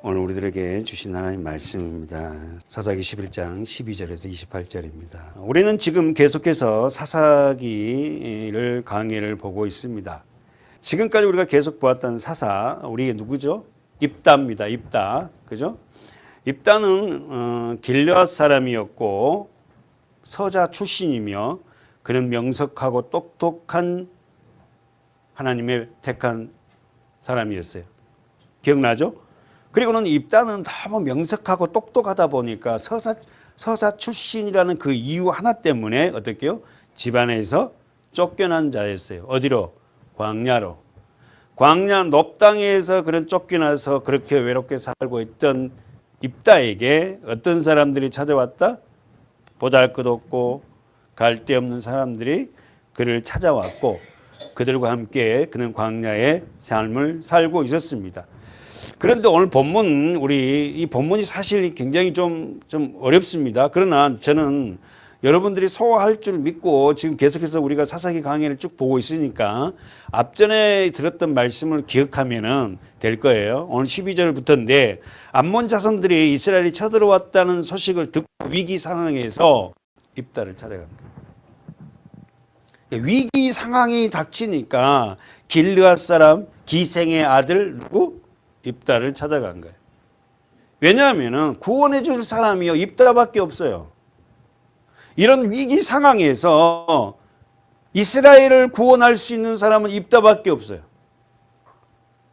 오늘 우리들에게 주신 하나님 말씀입니다. 사사기 11장 12절에서 28절입니다. 우리는 지금 계속해서 사사기를 강의를 보고 있습니다. 지금까지 우리가 계속 보았던 사사, 우리 누구죠? 입다입니다. 입다. 그죠? 입다는 길르앗 사람이었고 서자 출신이며 그는 명석하고 똑똑한 하나님의 택한 사람이었어요. 기억나죠? 그리고는 입다는 너무 명석하고 똑똑하다 보니까 서사 출신이라는 그 이유 하나 때문에 어떻게요? 집안에서 쫓겨난 자였어요. 어디로? 광야로. 광야 높당에서 그런 쫓겨나서 그렇게 외롭게 살고 있던 입다에게 어떤 사람들이 찾아왔다? 보잘것없고 갈데없는 사람들이 그를 찾아왔고 그들과 함께 그는 광야의 삶을 살고 있었습니다. 그런데 오늘 본문, 이 본문이 사실 굉장히 좀 어렵습니다. 그러나 저는 여러분들이 소화할 줄 믿고 지금 계속해서 우리가 사사기 강의를 쭉 보고 있으니까 앞전에 들었던 말씀을 기억하면 될 거예요. 오늘 12절부터인데 암몬 자손들이 이스라엘이 쳐들어왔다는 소식을 듣고 위기 상황에서 입다를 찾아갑니다. 위기 상황이 닥치니까 길르앗 사람 기생의 아들 누구? 입다를 찾아간 거예요. 왜냐하면 구원해 줄 사람이요 입다밖에 없어요. 이런 위기 상황에서 이스라엘을 구원할 수 있는 사람은 입다밖에 없어요.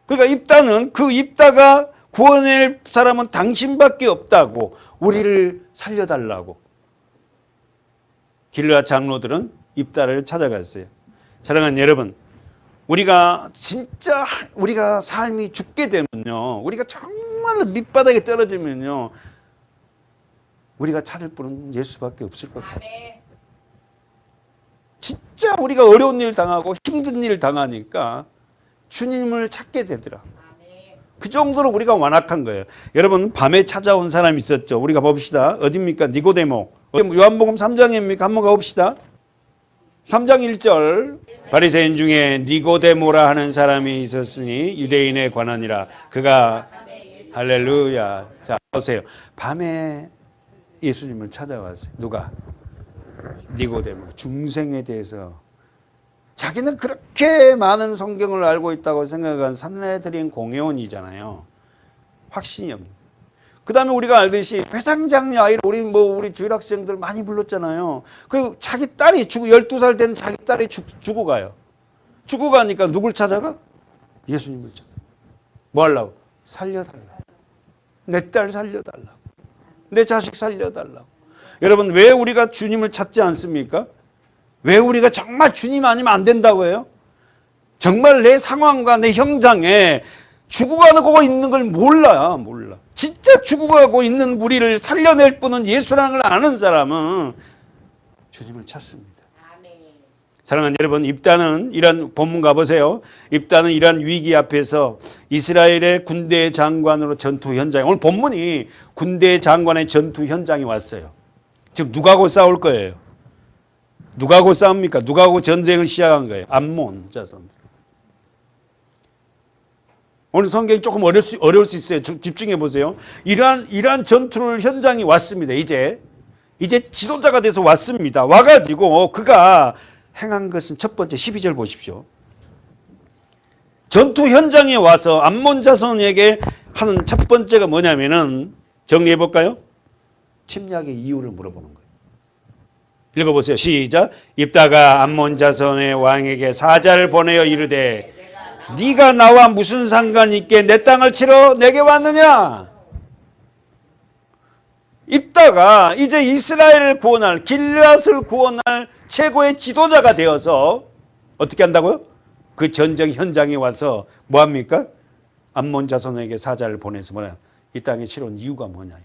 그러니까 입다는 그 입다가 구원할 사람은 당신밖에 없다고 우리를 살려달라고 길르앗 장로들은 입다를 찾아갔어요. 사랑하는 여러분, 우리가 삶이 죽게 되면요, 우리가 정말 밑바닥에 떨어지면요, 우리가 찾을 분은 예수밖에 없을 것 같아요. 진짜 우리가 어려운 일 당하고 힘든 일 당하니까 주님을 찾게 되더라. 그 정도로 우리가 완악한 거예요. 여러분, 밤에 찾아온 사람이 있었죠. 우리가 봅시다. 어디입니까? 니고데모. 요한복음 3장입니까? 한번 가봅시다. 3장 1절 바리새인 중에 니고데모라 하는 사람이 있었으니 유대인의 관원이라. 그가 할렐루야. 자, 보세요. 밤에 예수님을 찾아왔어요. 누가? 니고데모. 중생에 대해서 자기는 그렇게 많은 성경을 알고 있다고 생각한 산헤드린 공회원이잖아요. 확신이 없는. 그 다음에 우리가 알듯이 회당장녀 아이를 우리 주일학생들 많이 불렀잖아요. 그 자기 딸이 12살 된 자기 딸이 죽어가요. 죽어가니까 누굴 찾아가? 예수님을 찾아. 뭐 하려고? 살려달라고. 내 딸 살려달라고. 내 자식 살려달라고. 여러분, 왜 우리가 주님을 찾지 않습니까? 왜 우리가 정말 주님 아니면 안 된다고 해요? 정말 내 상황과 내 현장에 죽어가고 있는 걸 몰라. 진짜 죽어가고 있는 우리를 살려낼 분은 예수라는 걸 아는 사람은 주님을 찾습니다. 사랑하는 여러분, 입다는 이런 본문 가보세요. 입다는 이런 위기 앞에서 이스라엘의 군대 장관으로 전투 현장에, 오늘 본문이 군대 장관의 전투 현장에 왔어요. 지금 누가하고 싸울 거예요? 누가하고 싸웁니까? 누가하고 전쟁을 시작한 거예요? 암몬 자손. 오늘 성경이 조금 어려울 수 있어요. 집중해 보세요. 이러한 전투를 현장에 왔습니다. 이제 지도자가 돼서 왔습니다. 와가지고 그가 행한 것은 첫 번째 12절 보십시오. 전투 현장에 와서 암몬 자손에게 하는 첫 번째가 뭐냐면은 정리해 볼까요? 침략의 이유를 물어보는 거예요. 읽어보세요. 시작. 입다가 암몬 자손의 왕에게 사자를 보내어 이르되 네가 나와 무슨 상관이 있게 내 땅을 치러 내게 왔느냐? 입다가 이제 이스라엘을 구원할, 길르앗을 구원할 최고의 지도자가 되어서 어떻게 한다고요? 그 전쟁 현장에 와서 뭐합니까? 암몬 자손에게 사자를 보내서 뭐냐? 이 땅에 치러 온 이유가 뭐냐?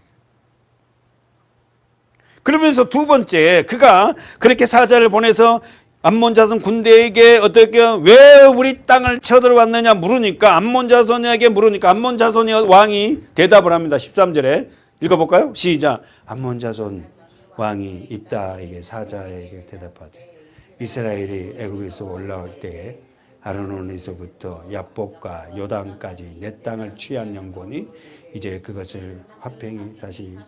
그러면서 두 번째, 그가 그렇게 사자를 보내서 암몬 자손 군대에게 어떻게 왜 우리 땅을 쳐들어왔느냐 물으니까 암몬 자손에게 물으니까 암몬 자손의 왕이 대답을 합니다. 13절에 읽어볼까요? 시작. 암몬 자손 왕이 입다에게 사자에게 대답하되 이스라엘이 애굽에서 올라올 때에 아르논에서부터 야복과 요단까지 내 땅을 취한 영혼이 이제 그것을 화평이 다시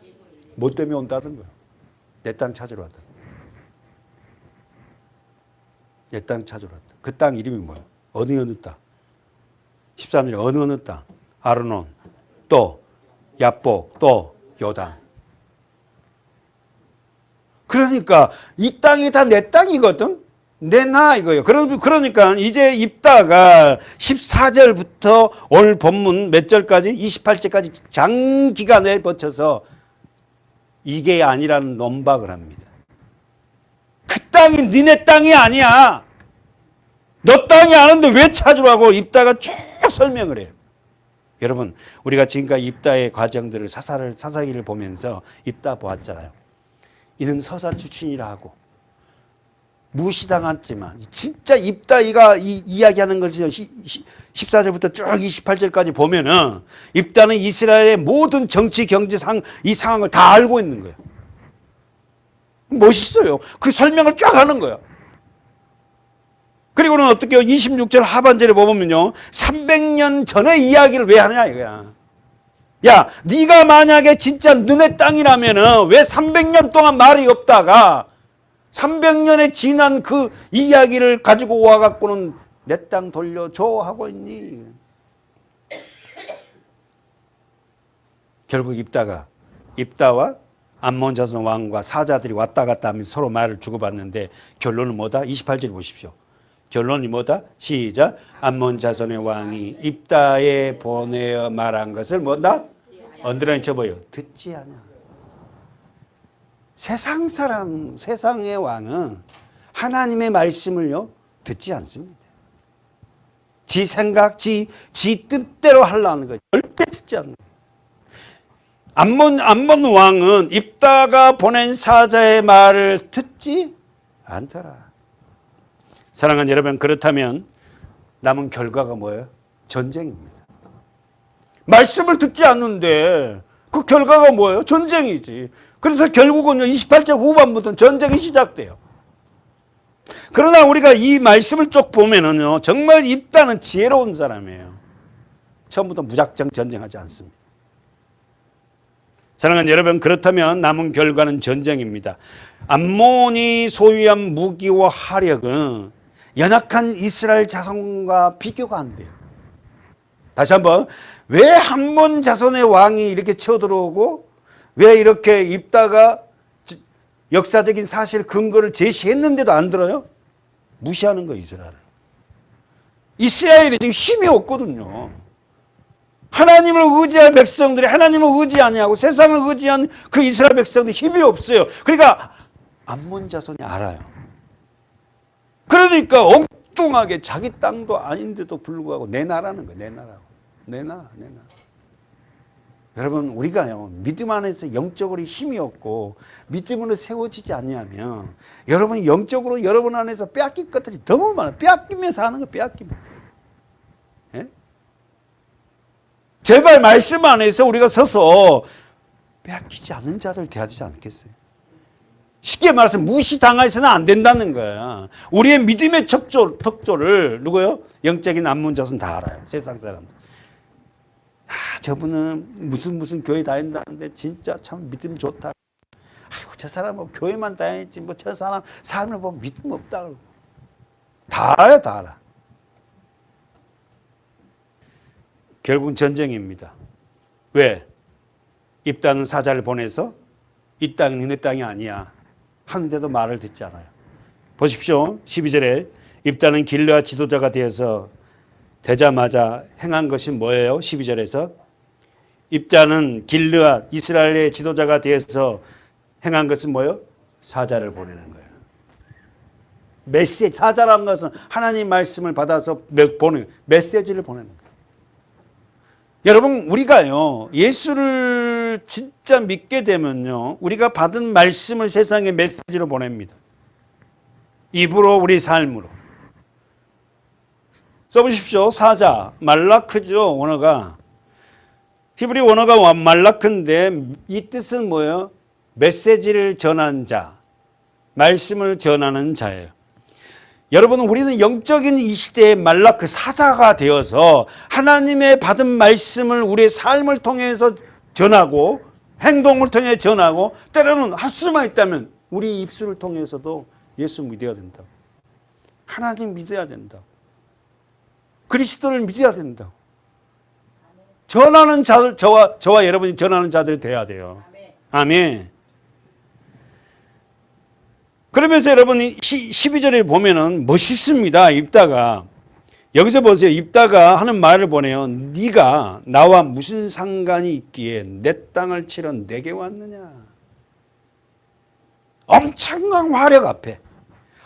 뭐 때문에 온다던 거예요. 내 땅 찾으러 왔다. 내 땅 찾으러 왔다. 그 땅 이름이 뭐예요? 어느 땅? 13절에 어느 땅? 아르논, 또 야복, 또 요단. 그러니까 이 땅이 다 내 땅이거든. 내놔 이거예요. 그러니까 이제 입다가 14절부터 오늘 본문 몇 절까지? 28절까지 장기간에 거쳐서 이게 아니라는 논박을 합니다. 그 땅이 니네 땅이 아니야. 너 땅이 아는데 왜 찾으라고 입다가 쭉 설명을 해요. 여러분, 우리가 지금까지 입다의 과정들을 사사기를 보면서 입다 보았잖아요. 이는 서사 출신이라 하고 무시당했지만 진짜 입다이가 이야기하는 것을 14절부터 쭉 28절까지 보면은 입다는 이스라엘의 모든 정치, 경제 이 상황을 다 알고 있는 거예요. 멋있어요. 그 설명을 쫙 하는 거야. 그리고는 어떻게 26절 하반절에 보면요. 300년 전의 이야기를 왜 하느냐 이거야. 야, 네가 만약에 진짜 너네 땅이라면은 왜 300년 동안 말이 없다가 300년에 지난 그 이야기를 가지고 와갖고는 내 땅 돌려줘 하고 있니? 결국 입다와 암몬 자손 왕과 사자들이 왔다 갔다 하면서 서로 말을 주고받는데 결론은 뭐다? 28절 보십시오. 결론이 뭐다? 시작. 암몬 자손의 왕이 입다에 보내어 말한 것을 뭐다? 언더라인 쳐봐요. 듣지 않아. 세상의 왕은 하나님의 말씀을요, 듣지 않습니다. 지 생각, 지 뜻대로 하려는 거죠. 절대 듣지 않는 거예요. 암몬 왕은 입다가 보낸 사자의 말을 듣지 않더라. 사랑하는 여러분, 그렇다면 남은 결과가 뭐예요? 전쟁입니다. 말씀을 듣지 않는데 그 결과가 뭐예요? 전쟁이지. 그래서 결국은요, 28절 후반부터 전쟁이 시작돼요. 그러나 우리가 이 말씀을 쭉 보면은요, 정말 입다는 지혜로운 사람이에요. 처음부터 무작정 전쟁하지 않습니다. 사랑하는 여러분, 그렇다면 남은 결과는 전쟁입니다. 암몬이 소유한 무기와 화력은 연약한 이스라엘 자손과 비교가 안 돼요. 다시 한번, 왜 암몬 자손의 왕이 이렇게 쳐들어오고 왜 이렇게 입다가 역사적인 사실 근거를 제시했는데도 안 들어요? 무시하는 거예요, 이스라엘을. 이스라엘이 지금 힘이 없거든요. 하나님을 의지할 백성들이 하나님을 의지 아니하고 세상을 의지한 그 이스라엘 백성들이 힘이 없어요. 그러니까 암몬 자손이 알아요. 그러니까 엉뚱하게 자기 땅도 아닌데도 불구하고 내놔라는 거예요. 내놔. 여러분, 우리가요, 믿음 안에서 영적으로 힘이 없고 믿음으로 세워지지 않냐면 여러분이 영적으로 여러분 안에서 빼앗길 것들이 너무 많아요. 빼앗기면서 하는 거, 빼앗기면. 예? 제발 말씀 안에서 우리가 서서 빼앗기지 않는 자들 대하지 않겠어요? 쉽게 말해서 무시당해서는 안 된다는 거야. 우리의 믿음의 턱조를 누구요? 영적인 암몬 자손 다 알아요. 세상 사람들. 저분은 무슨 교회 다닌다는데 진짜 참 믿음 좋다. 아이고, 저 사람은 교회만 다니지 뭐 저 사람 삶을 보면 믿음 없다. 다 알아요, 다 알아. 결국은 전쟁입니다. 왜? 입다는 사자를 보내서 이 땅은 너네 땅이 아니야 하는데도 말을 듣지 않아요. 보십시오. 12절에 입다는 길르앗 지도자가 되어서 되자마자 행한 것이 뭐예요? 12절에서 입다는 길르앗 이스라엘의 지도자가 되어서 행한 것은 뭐예요? 사자를 보내는 거예요. 사자라는 것은 하나님 말씀을 받아서 메시지를 보내는 거예요. 여러분, 우리가요, 예수를 진짜 믿게 되면요, 우리가 받은 말씀을 세상에 메시지로 보냅니다. 입으로, 우리 삶으로. 써보십시오. 사자, 말라크죠, 원어가. 히브리 원어가 말라크인데 이 뜻은 뭐예요? 메시지를 전한 자, 말씀을 전하는 자예요. 여러분, 우리는 영적인 이 시대의 말라 그 사자가 되어서 하나님의 받은 말씀을 우리의 삶을 통해서 전하고 행동을 통해 전하고 때로는 할 수만 있다면 우리 입술을 통해서도 예수 믿어야 된다. 하나님 믿어야 된다. 그리스도를 믿어야 된다. 전하는 자들, 저와 여러분이 전하는 자들이 돼야 돼요. 아멘. 그러면서 여러분이 12절에 보면은 멋있습니다. 입다가. 여기서 보세요. 입다가 하는 말을 보내요. 네가 나와 무슨 상관이 있기에 내 땅을 치러 내게 왔느냐. 엄청난 화력 앞에,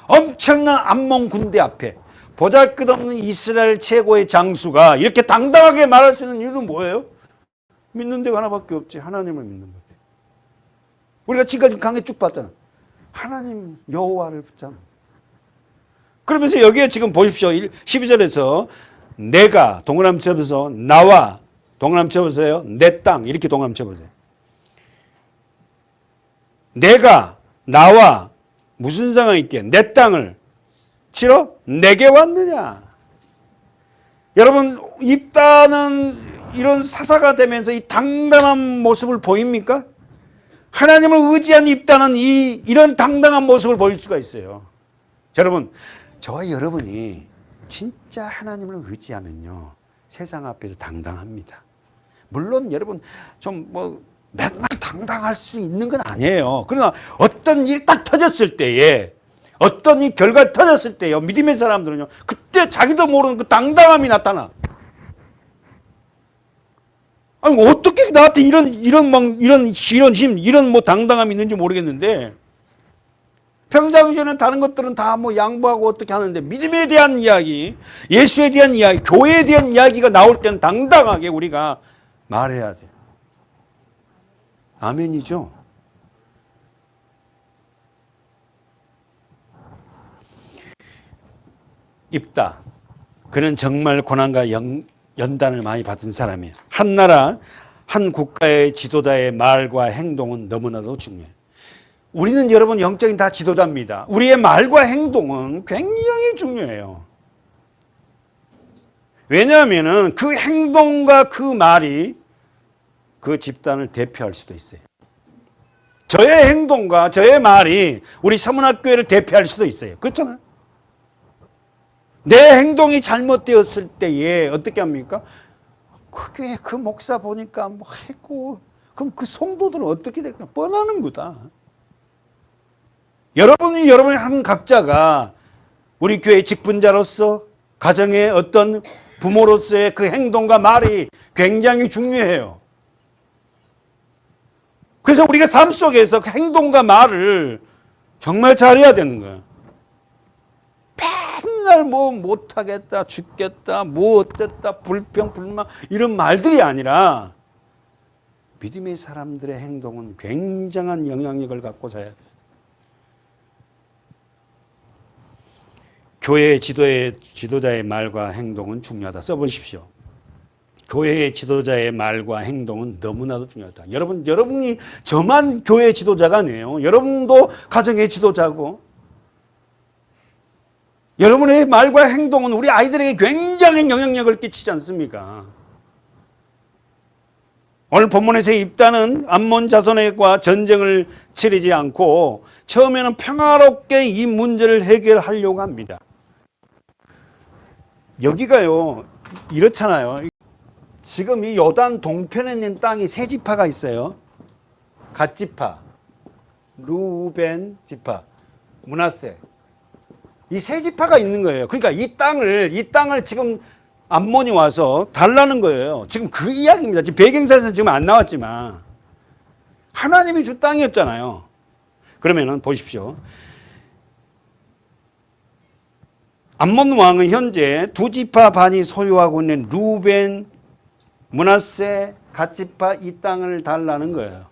엄청난 암몬 군대 앞에 보잘것없는 이스라엘 최고의 장수가 이렇게 당당하게 말할 수 있는 이유는 뭐예요? 믿는 데가 하나밖에 없지. 하나님을 믿는 거지. 우리가 지금까지 강해 쭉 봤잖아. 하나님 여호와를 붙잡아. 그러면서 여기에 지금 보십시오. 12절에서 내가 동그라미 쳐보세요. 나와 동그라미 쳐보세요. 내 땅 이렇게 동그라미 쳐보세요. 내가 나와 무슨 상황이 있게 내 땅을 치러 내게 왔느냐. 여러분 입다는 이런 사사가 되면서 이 당당한 모습을 보입니까? 하나님을 의지한 입다는 이런 당당한 모습을 보일 수가 있어요. 여러분, 저와 여러분이 진짜 하나님을 의지하면요, 세상 앞에서 당당합니다. 물론 여러분 좀 맨날 당당할 수 있는 건 아니에요. 그러나 어떤 일이 딱 터졌을 때에, 어떤 이 결과가 터졌을 때요, 믿음의 사람들은요, 그때 자기도 모르는 그 당당함이 나타나. 아니 어떻게 나한테 이런 힘, 이런 당당함이 있는지 모르겠는데, 평상시에는 다른 것들은 다 양보하고 어떻게 하는데 믿음에 대한 이야기, 예수에 대한 이야기, 교회에 대한 이야기가 나올 때는 당당하게 우리가 말해야 돼요. 아멘이죠? 입다. 그는 정말 고난과 연단을 많이 받은 사람이에요. 한 나라, 한 국가의 지도자의 말과 행동은 너무나도 중요해요. 우리는 여러분 영적인 다 지도자입니다. 우리의 말과 행동은 굉장히 중요해요. 왜냐하면 그 행동과 그 말이 그 집단을 대표할 수도 있어요. 저의 행동과 저의 말이 우리 서문학교회를 대표할 수도 있어요. 그렇잖아요. 내 행동이 잘못되었을 때에 어떻게 합니까? 그게 그 목사 보니까 했고, 그럼 그 성도들은 어떻게 될까? 뻔하는 거다. 여러분이 한 각자가 우리 교회 직분자로서 가정의 어떤 부모로서의 그 행동과 말이 굉장히 중요해요. 그래서 우리가 삶 속에서 그 행동과 말을 정말 잘해야 되는 거예요. 맨날 못하겠다, 죽겠다, 어땠다, 불평, 불만 이런 말들이 아니라 믿음의 사람들의 행동은 굉장한 영향력을 갖고 살아야 돼요. 교회의 지도자의 말과 행동은 중요하다. 써보십시오. 교회의 지도자의 말과 행동은 너무나도 중요하다. 여러분이 저만 교회의 지도자가 아니에요. 여러분도 가정의 지도자고, 여러분의 말과 행동은 우리 아이들에게 굉장히 영향력을 끼치지 않습니까? 오늘 본문에서 입다는 암몬 자손과 전쟁을 치르지 않고 처음에는 평화롭게 이 문제를 해결하려고 합니다. 여기가요, 이렇잖아요. 지금 이 요단 동편에 있는 땅이 세 지파가 있어요. 갓 지파, 루벤 지파, 므낫세. 이 세 지파가 있는 거예요. 그러니까 이 땅을 지금 암몬이 와서 달라는 거예요. 지금 그 이야기입니다. 지금 배경사에서 지금 안 나왔지만 하나님이 주 땅이었잖아요. 그러면은 보십시오. 암몬 왕은 현재 두 지파 반이 소유하고 있는 루벤, 므낫세, 갓 지파 이 땅을 달라는 거예요.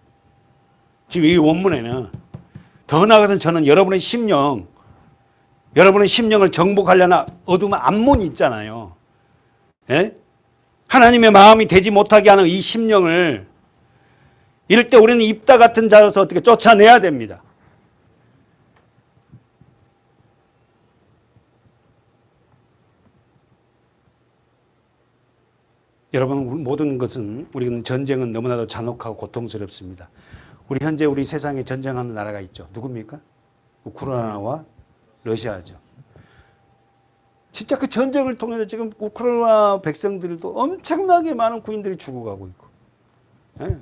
지금 이 원문에는 더 나아가서 저는 여러분의 심령을 정복하려나 어두운 암몬이 있잖아요. 예? 하나님의 마음이 되지 못하게 하는 이 심령을 이럴 때 우리는 입다 같은 자로서 어떻게 쫓아내야 됩니다. 여러분, 모든 것은 우리는 전쟁은 너무나도 잔혹하고 고통스럽습니다. 현재 우리 세상에 전쟁하는 나라가 있죠. 누굽니까? 우크라이나와 러시아죠. 진짜 그 전쟁을 통해서 지금 우크라이나 백성들도 엄청나게 많은 군인들이 죽어가고 있고. 예.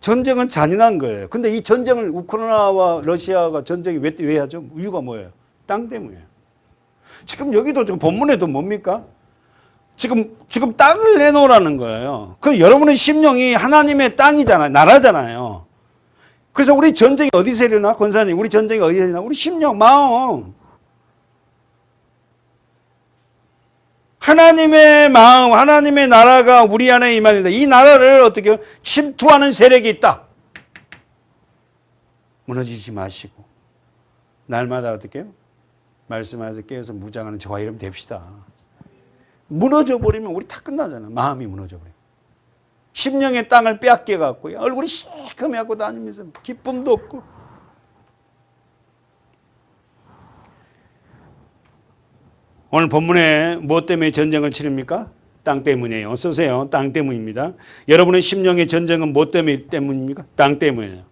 전쟁은 잔인한 거예요. 근데 이 전쟁을 우크라이나와 러시아가 전쟁이 왜 하죠? 이유가 뭐예요? 땅 때문이에요. 지금 여기도 지금 본문에도 뭡니까? 지금 땅을 내놓으라는 거예요. 그 여러분의 심령이 하나님의 땅이잖아요. 나라잖아요. 그래서 우리 전쟁이 어디서 일어나? 권사님, 우리 전쟁이 어디서 일어나? 우리 심령, 마음. 하나님의 마음, 하나님의 나라가 우리 안에 임하는데 이 나라를 어떻게 침투하는 세력이 있다. 무너지지 마시고 날마다 어떻게 해요? 말씀하셔서 깨어서 무장하는 저와 이름 됩시다. 무너져 버리면 우리 다 끝나잖아. 마음이 무너져 버려. 심령의 땅을 빼앗겨 갖고 얼굴이 시커매갖고 다니면서 기쁨도 없고. 오늘 본문에 무엇 때문에 전쟁을 치릅니까? 땅 때문이에요. 쓰세요. 땅 때문입니다. 여러분의 심령의 전쟁은 무엇 때문입니까? 땅 때문이에요.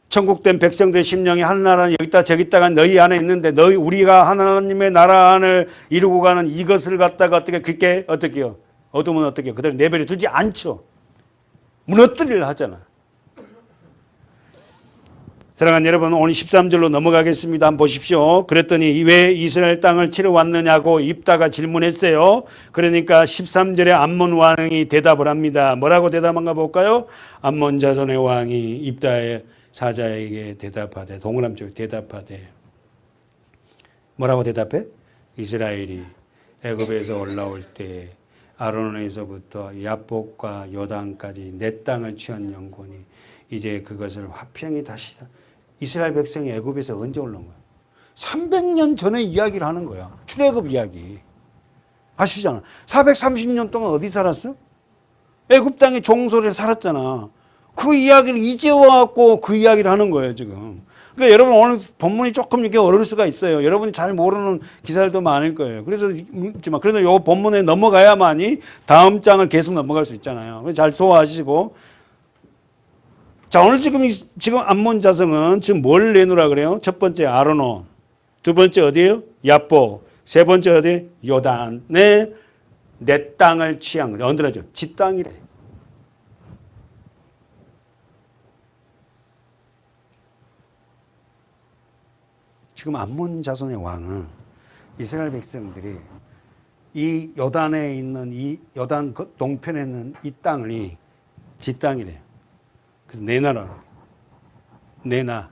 천국된 백성들의 심령이 한 나라는 여기다 저기다가 너희 안에 있는데 우리가 하나님의 나라 안을 이루고 가는 이것을 갖다가 어떻게 해요? 어두면 어떻게 해요? 그대로 내버려 두지 않죠. 무너뜨리려 하잖아. 사랑하는 여러분, 오늘 13절로 넘어가겠습니다. 한번 보십시오. 그랬더니 왜 이스라엘 땅을 치러 왔느냐고 입다가 질문했어요. 그러니까 13절에 암몬 왕이 대답을 합니다. 뭐라고 대답한가 볼까요? 암몬 자손의 왕이 입다의 사자에게 대답하되, 동그라미 쪽에 대답하되, 뭐라고 대답해? 이스라엘이 애굽에서 올라올 때 아르논에서부터 야복과 요단까지 내 땅을 취한 영혼이 이제 그것을 화평히 다시. 이스라엘 백성이 애굽에서 언제 올라온 거야? 300년 전에 이야기를 하는 거야. 출애굽 이야기. 아시잖아. 430년 동안 어디 살았어? 애굽 땅에 종소리를 살았잖아. 그 이야기를 이제 와갖고 그 이야기를 하는 거예요, 지금. 그러니까 여러분 오늘 본문이 조금 이렇게 어려울 수가 있어요. 여러분이 잘 모르는 기사들도 많을 거예요. 그래도 요 본문에 넘어가야만이 다음 장을 계속 넘어갈 수 있잖아요. 그래서 잘 소화하시고. 자, 오늘 지금 암몬 자성은 지금 뭘 내놓으라 그래요? 첫 번째 아르논, 두 번째 어디예요? 야복, 세 번째 어디? 요단에 내 땅을 취한 거예요. 언더라죠? 지 땅이래. 지금 암몬 자손의 왕은 이스라엘 백성들이 이 요단에 있는 이 요단 동편에 있는 이 땅이 지 땅이래요. 그래서 내 나라로. 내 나.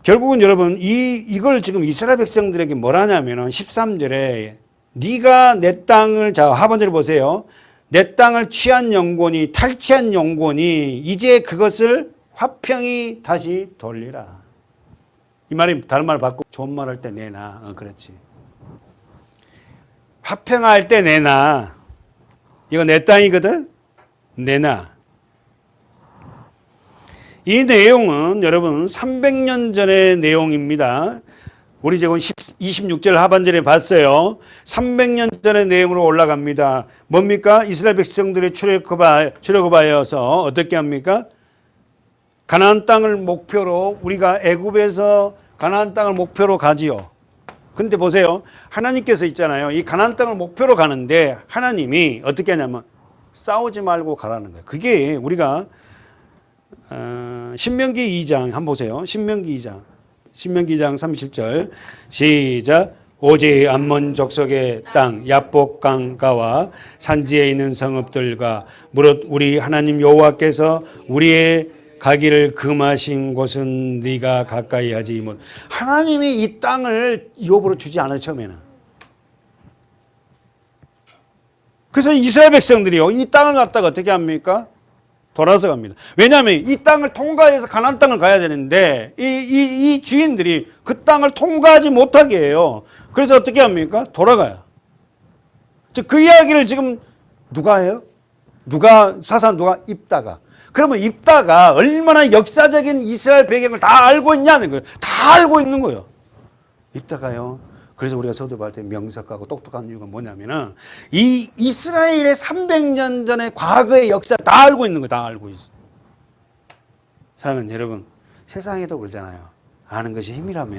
결국은 여러분 이걸 지금 이스라엘 백성들에게 뭐라냐면은 13절에 네가 내 땅을, 자 하반절 보세요. 내 땅을 취한 영혼이, 탈취한 영혼이 이제 그것을 화평히 다시 돌리라. 이 말이 다른 말 바꾸고 좋은 말 할 때 내놔. 그렇지. 화평할 때 내놔. 이거 내 땅이거든. 내놔. 이 내용은 여러분 300년 전의 내용입니다. 우리 지금 26절 하반절에 봤어요. 300년 전의 내용으로 올라갑니다. 뭡니까? 이스라엘 백성들이 출애굽하여서 어떻게 합니까? 가나안 땅을 목표로, 우리가 애굽에서 가나안 땅을 목표로 가지요. 근데 보세요. 하나님께서 있잖아요. 이 가나안 땅을 목표로 가는데 하나님이 어떻게 하냐면 싸우지 말고 가라는 거예요. 그게 우리가 신명기 2장 한번 보세요. 신명기 2장 37절 시작. 오직 암몬 족속의 땅 야복 강가와 산지에 있는 성읍들과 무릇 우리 하나님 여호와께서 우리의 가기를 금하신 곳은 네가 가까이 하지 못. 하나님이 이 땅을 이업으로 주지 않아요, 처음에는. 그래서 이스라엘 백성들이요, 이 땅을 갖다가 어떻게 합니까? 돌아서 갑니다. 왜냐하면 이 땅을 통과해서 가나안 땅을 가야 되는데 이 주인들이 그 땅을 통과하지 못하게 해요. 그래서 어떻게 합니까? 돌아가요. 그 이야기를 지금 누가 해요? 누가 입다가. 그러면 입다가 얼마나 역사적인 이스라엘 배경을 다 알고 있냐는 거예요. 다 알고 있는 거예요. 입다가요. 그래서 우리가 서두할 때 명석하고 똑똑한 이유가 뭐냐면은 이 이스라엘의 300년 전의 과거의 역사를 다 알고 있는 거예요. 다 알고 있어. 사랑하는 여러분, 세상에도 그러잖아요. 아는 것이 힘이라며.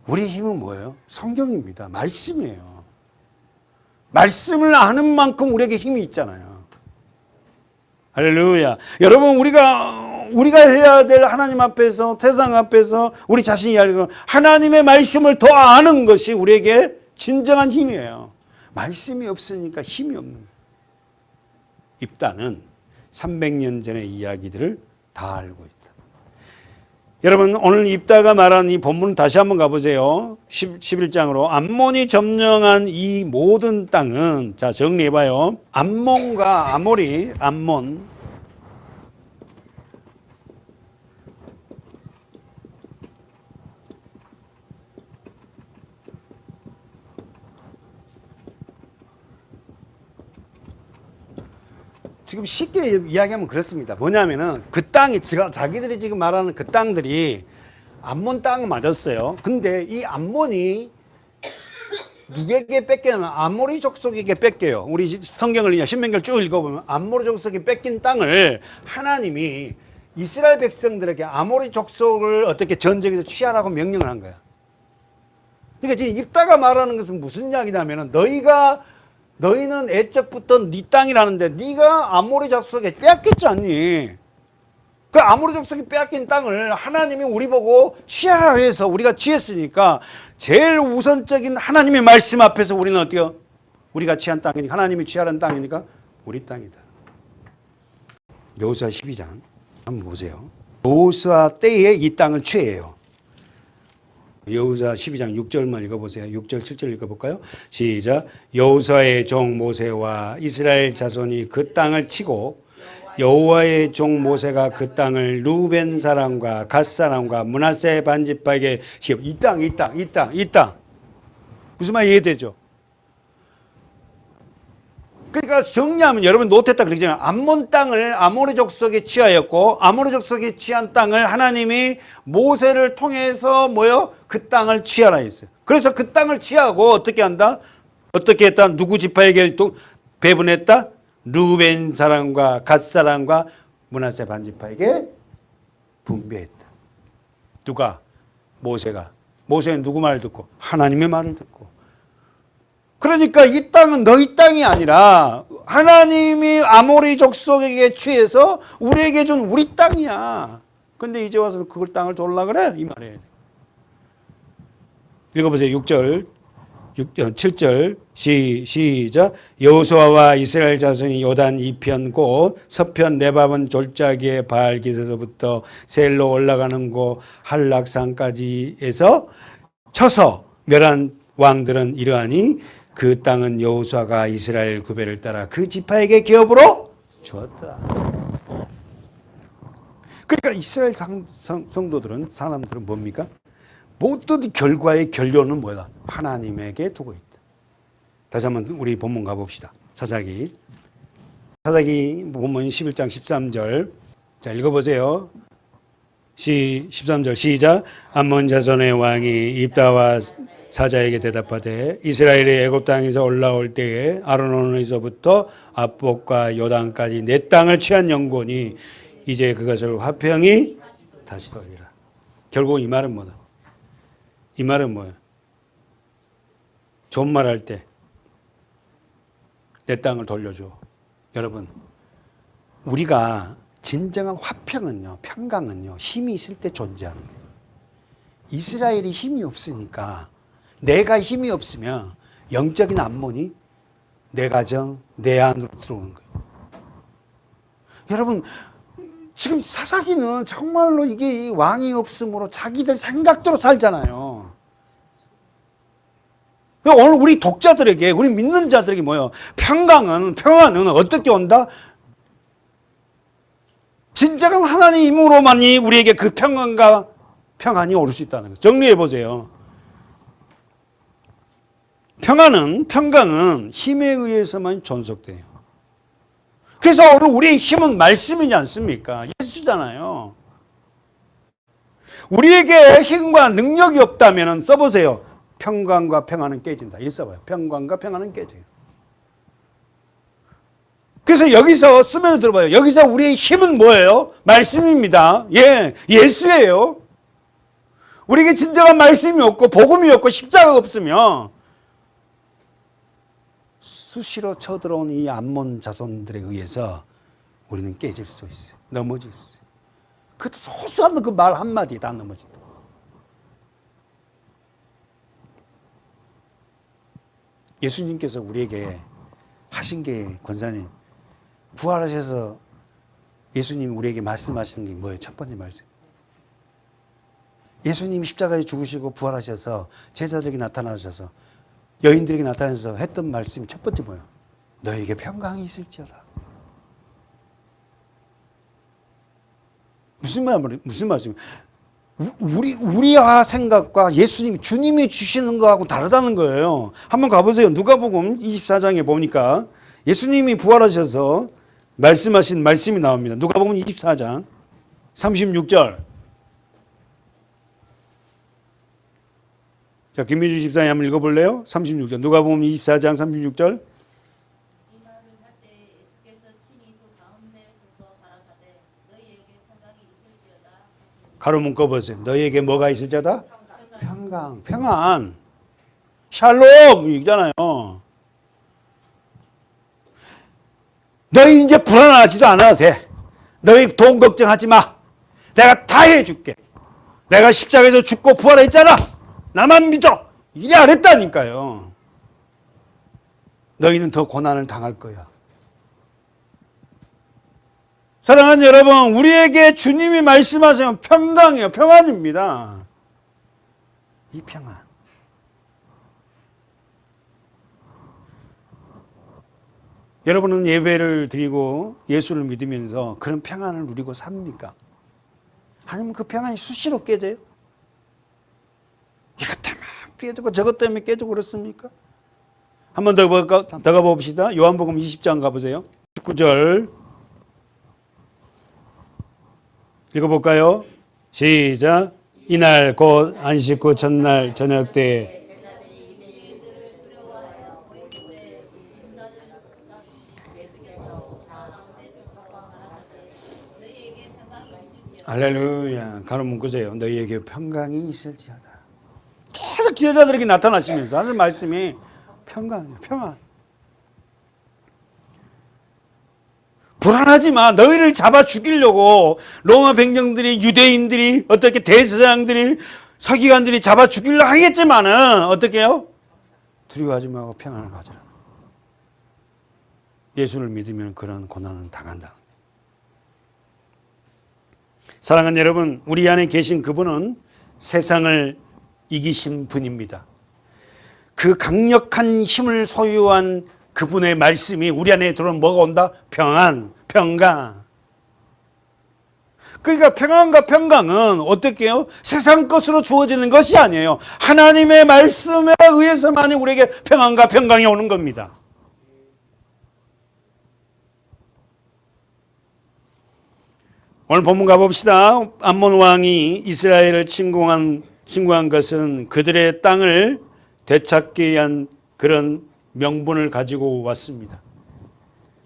우리 힘은 뭐예요? 성경입니다. 말씀이에요. 말씀을 아는 만큼 우리에게 힘이 있잖아요. 할렐루야. 여러분, 우리가 해야 될 하나님 앞에서, 세상 앞에서 우리 자신이 알고 하나님의 말씀을 더 아는 것이 우리에게 진정한 힘이에요. 말씀이 없으니까 힘이 없는 거예요. 입다는 300년 전의 이야기들을 다 알고 있다. 여러분, 오늘 입다가 말한 이 본문 다시 한번 가보세요. 11장으로. 암몬이 점령한 이 모든 땅은, 자, 정리해봐요. 암몬과 아모리, 암몬. 지금 쉽게 이야기하면 그렇습니다. 뭐냐면은 그 땅이 자기들이 지금 말하는 그 땅들이 암몬 땅을 맞았어요. 근데 이 암몬이 누구에게 뺏겨는 아모리 족속에게 뺏겨요. 우리 성경을 신명기를 쭉 읽어보면 아모리 족속이 뺏긴 땅을 하나님이 이스라엘 백성들에게 아모리 족속을 어떻게 전쟁에서 취하라고 명령을 한 거야. 그러니까 지금 입다가 말하는 것은 무슨 이야기냐면은 너희는 애적부터 네 땅이라는데 네가 아모리 족속에 빼앗겼지 않니? 그 아모리 족속이 빼앗긴 땅을 하나님이 우리 보고 취하라 해서 우리가 취했으니까 제일 우선적인 하나님의 말씀 앞에서 우리는 어때요? 우리가 취한 땅이니까, 하나님이 취하라는 땅이니까 우리 땅이다. 여호수아 12장 한번 보세요. 여호수아 때에 이 땅을 취해요. 여호수아 12장 6절만 읽어보세요. 6절 7절 읽어볼까요? 시작. 여호수아의 종 모세와 이스라엘 자손이 그 땅을 치고 여호와의 종 모세가 그 땅을 루벤 사람과 갓 사람과 므낫세 반지파에게 이 땅 무슨 말 이해되죠? 그러니까 정리하면 여러분 노트했다 그러잖아요. 암몬 땅을 아모리 족속에 취하였고 아모리 족속에 취한 땅을 하나님이 모세를 통해서 그 땅을 취하라 했어요. 그래서 그 땅을 취하고 어떻게 한다? 어떻게 했다? 누구 지파에게 배분했다? 루벤 사람과 갓 사람과 므낫세 반지파에게 분배했다. 누가? 모세가. 모세는 누구 말을 듣고? 하나님의 말을 듣고. 그러니까 이 땅은 너희 땅이 아니라 하나님이 아모리 족속에게 취해서 우리에게 준 우리 땅이야. 근데 이제 와서 그걸 땅을 졸라 그래? 이 말이에요. 읽어보세요. 7절 시작. 여호수아와 이스라엘 자손이 요단 이편 곧 서편 레바논 졸짜기의 바알 기세서부터 셀로 올라가는 곳 한락산까지에서 쳐서 멸한 왕들은 이러하니 그 땅은 여호수아가 이스라엘 구배를 따라 그 지파에게 기업으로 주었다. 그러니까 이스라엘 성도들은, 사람들은 뭡니까? 모든 결과의 결론은 뭐야? 하나님에게 두고 있다. 다시 한번 우리 본문 가봅시다. 사사기 본문 11장 13절. 자, 읽어보세요. 13절 시작. 암몬 자손의 왕이 입다와 사자에게 대답하되 이스라엘이 애굽 땅에서 올라올 때에 아르논에서부터 압복과 요단까지 내 땅을 취한 영혼이 이제 그것을 화평히 다시 돌리라. 결국 이 말은 뭐다? 이 말은 뭐예요? 좋은 말 할 때 내 땅을 돌려줘. 여러분, 우리가 진정한 화평은요, 평강은요, 힘이 있을 때 존재하는 거예요. 이스라엘이 힘이 없으니까, 내가 힘이 없으면 영적인 암몬이 내 가정, 내 안으로 들어오는 거예요. 여러분, 지금 사사기는 정말로 이게 왕이 없으므로 자기들 생각대로 살잖아요. 오늘 우리 독자들에게, 우리 믿는 자들에게 뭐예요? 평안은 어떻게 온다? 진정한 하나님의 힘으로만이 우리에게 그 평안과 평안이 오를 수 있다는 거예요. 정리해 보세요. 평강은 힘에 의해서만 존속돼요. 그래서 오늘 우리의 힘은 말씀이지 않습니까? 예수잖아요. 우리에게 힘과 능력이 없다면 써보세요. 평강과 평안은 깨진다. 이렇게 써봐요. 평강과 평안은 깨져요. 그래서 여기서 쓰면 들어봐요. 여기서 우리의 힘은 뭐예요? 말씀입니다. 예, 예수예요. 우리에게 진정한 말씀이 없고 복음이 없고 십자가가 없으면 수시로 쳐들어온 이 암몬 자손들에 의해서 우리는 깨질 수 있어요. 넘어질 수 있어요. 그것도 소소한 그 말 한마디에 다 넘어진다. 예수님께서 우리에게 하신 게 권사님 부활하셔서 예수님이 우리에게 말씀하시는 게 뭐예요? 첫 번째 말씀. 예수님이 십자가에 죽으시고 부활하셔서 제자들에게 나타나셔서 여인들에게 나타나셔서 했던 말씀이 첫 번째 뭐예요? 너에게 평강이 있을지어다. 무슨 말씀이에요? 우리와 생각과 예수님, 주님이 주시는 거하고 다르다는 거예요. 한번 가보세요. 누가복음 24장에 보니까 예수님이 부활하셔서 말씀하신 말씀이 나옵니다. 누가복음 24장 36절. 자, 김민주 집사님 한번 읽어볼래요? 36절. 누가복음 24장 36절. 가로 묶어 보세요. 너희에게 뭐가 있을지어다? 평강, 평안, 샬롬 이잖아요. 너희 이제 불안하지도 않아도 돼. 너희 돈 걱정하지 마. 내가 다 해줄게. 내가 십자가에서 죽고 부활했잖아. 나만 믿어. 이래 안 했다니까요. 너희는 더 고난을 당할 거야. 사랑하는 여러분, 우리에게 주님이 말씀하시면 평강이에요. 평안입니다. 이 평안. 여러분은 예배를 드리고 예수를 믿으면서 그런 평안을 누리고 삽니까? 아니면 그 평안이 수시로 깨져요? 이것 때문에 깨지고 저것 때문에 깨지고 그렇습니까? 한 번 더 가봅시다. 요한복음 20장 가보세요. 19절 읽어볼까요? 시작. 이날 곧 안식 후 첫날 저녁 때 할렐루야. 가로 묶으세요. 너희에게 평강이 있을지어다. 계속 기도자들에게 나타나시면서 하는 말씀이 평강이에요. 평안. 불안하지 마. 너희를 잡아 죽이려고 로마 백정들이, 유대인들이, 어떻게 대제사장들이, 서기관들이 잡아 죽이려고 하겠지만은 어떻게 해요? 두려워하지 말고 평안을 가져라. 예수를 믿으면 그런 고난을 당한다. 사랑하는 여러분, 우리 안에 계신 그분은 세상을 이기신 분입니다. 그 강력한 힘을 소유한 그분의 말씀이 우리 안에 들어오면 뭐가 온다? 평안, 평강. 그러니까 평안과 평강은 어떻게 해요? 세상 것으로 주어지는 것이 아니에요. 하나님의 말씀에 의해서만이 우리에게 평안과 평강이 오는 겁니다. 오늘 본문 가봅시다. 암몬 왕이 이스라엘을 침공한 것은 그들의 땅을 되찾기 위한 그런 명분을 가지고 왔습니다.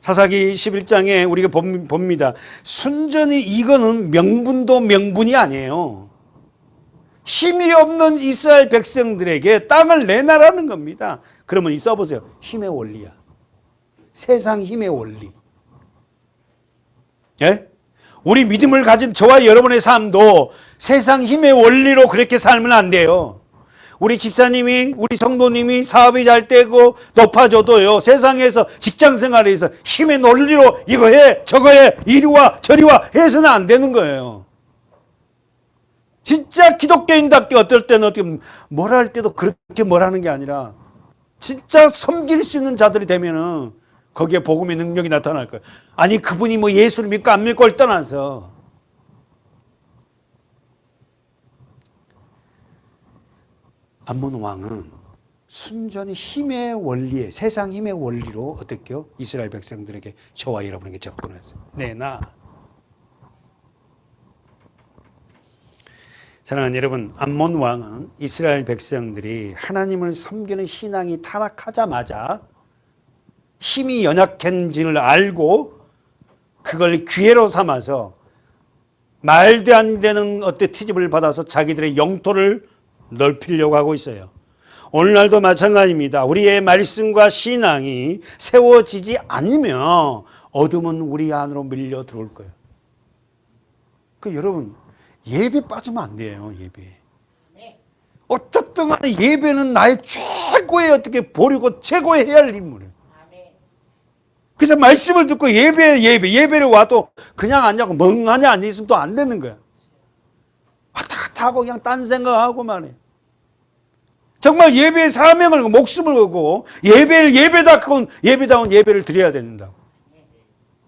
사사기 11장에 우리가 봅니다. 순전히 이거는 명분도 명분이 아니에요. 힘이 없는 이스라엘 백성들에게 땅을 내놔라는 겁니다. 그러면 이 써보세요. 힘의 원리야. 세상 힘의 원리. 예? 우리 믿음을 가진 저와 여러분의 삶도 세상 힘의 원리로 그렇게 살면 안 돼요. 우리 집사님이, 우리 성도님이 사업이 잘 되고 높아져도요, 세상에서 직장 생활에서 힘의 논리로 이거 해, 저거 해, 이리 와, 저리 와 해서는 안 되는 거예요. 진짜 기독교인답게 어떨 때는 어떻게 뭘 할 때도 그렇게 뭘 하는 게 아니라 진짜 섬길 수 있는 자들이 되면은 거기에 복음의 능력이 나타날 거예요. 아니 그분이 뭐 예수를 믿고 안 믿고를 떠나서 암몬 왕은 순전히 힘의 원리에, 세상 힘의 원리로 어떻게요? 이스라엘 백성들에게, 저와 여러분에게 접근했어요. 내놔. 사랑하는 여러분, 암몬 왕은 이스라엘 백성들이 하나님을 섬기는 신앙이 타락하자마자 힘이 연약한지를 알고 그걸 기회로 삼아서 말도 안 되는 어떤 트집을 받아서 자기들의 영토를 넓히려고 하고 있어요. 오늘날도 마찬가지입니다. 우리의 말씀과 신앙이 세워지지 않으면 어둠은 우리 안으로 밀려 들어올 거예요. 여러분, 예배 빠지면 안 돼요. 예배. 어떻든 간에 예배는 나의 최고의 어떻게 보려고 최고의 해야 할 인물이에요. 그래서 말씀을 듣고 예배를 와도 그냥 앉아고 멍하니 앉아있으면 또 안 되는 거야. 왔다 갔다 하고 그냥 딴 생각하고 말이에요. 정말 예배의 사명을 목숨을 걸고 예배다운 예배를 드려야 된다고.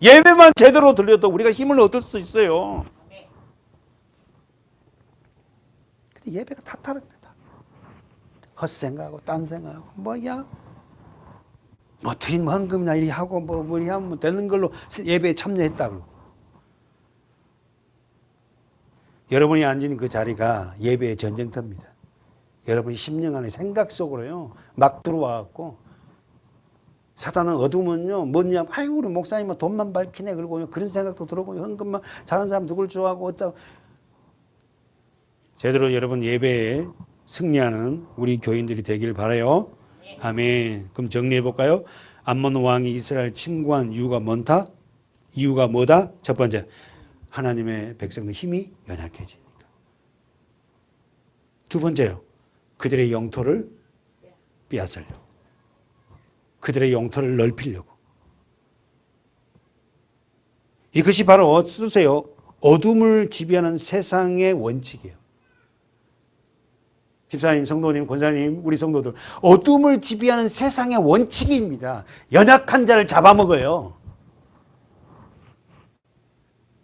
예배만 제대로 드려도 우리가 힘을 얻을 수 있어요. 근데 예배가 다 다릅니다. 헛생각하고 딴 생각하고 뭐야 드린 헌금이나 이리 하고 뭐 하면 되는 걸로 예배에 참여했다고. 여러분이 앉은 그 자리가 예배의 전쟁터입니다. 여러분 심령 안에 생각 속으로요 막 들어와갖고 사단은 어두우면요 뭐냐 아이고 우리 목사님은 돈만 밝히네 그러고 그런 생각도 들어오고 헌금만 잘하는 사람 누굴 좋아하고 어따 제대로 여러분 예배에 승리하는 우리 교인들이 되길 바라요. 아멘. 그럼 정리해 볼까요? 암몬 왕이 이스라엘 침공한 이유가 뭐다? 이유가 뭐다? 첫 번째, 하나님의 백성의 힘이 연약해지니까. 두 번째요, 그들의 영토를 빼앗으려고. 그들의 영토를 넓히려고. 이것이 바로 쓰세요. 어둠을 지배하는 세상의 원칙이에요. 집사님, 성도님, 권사님, 우리 성도들, 어둠을 지배하는 세상의 원칙입니다. 연약한 자를 잡아먹어요.